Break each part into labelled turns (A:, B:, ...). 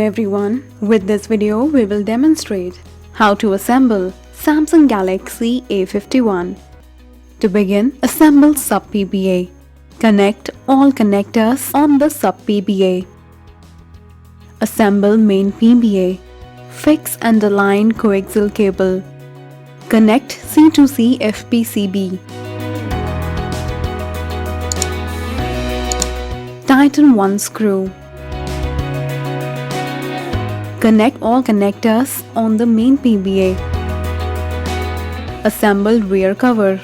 A: everyone, with this video we will demonstrate how to assemble Samsung Galaxy A51. To begin, assemble Sub PBA. Connect all connectors on the Sub PBA. Assemble Main PBA. Fix and align coaxial cable. Connect C2C FPCB. Tighten one screw. Connect all connectors on the main PBA. Assemble rear cover.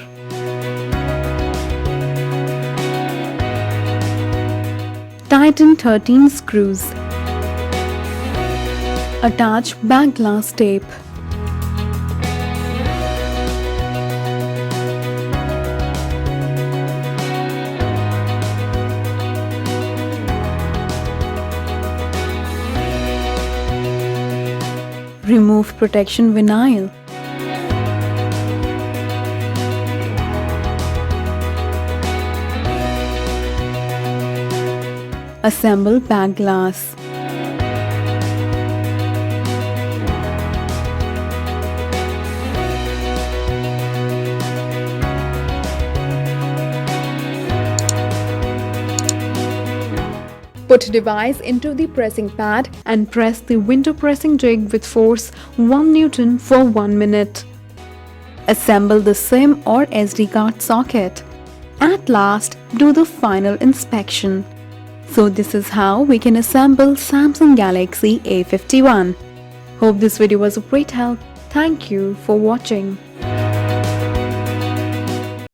A: Tighten 13 screws. Attach back glass tape. Remove protection vinyl. Assemble back glass. Put device into the pressing pad and press the window pressing jig with force 1 Newton for 1 minute. Assemble the SIM or SD card socket. At last, do the final inspection. So this is how we can assemble Samsung Galaxy A51. Hope this video was of great help. Thank you for watching.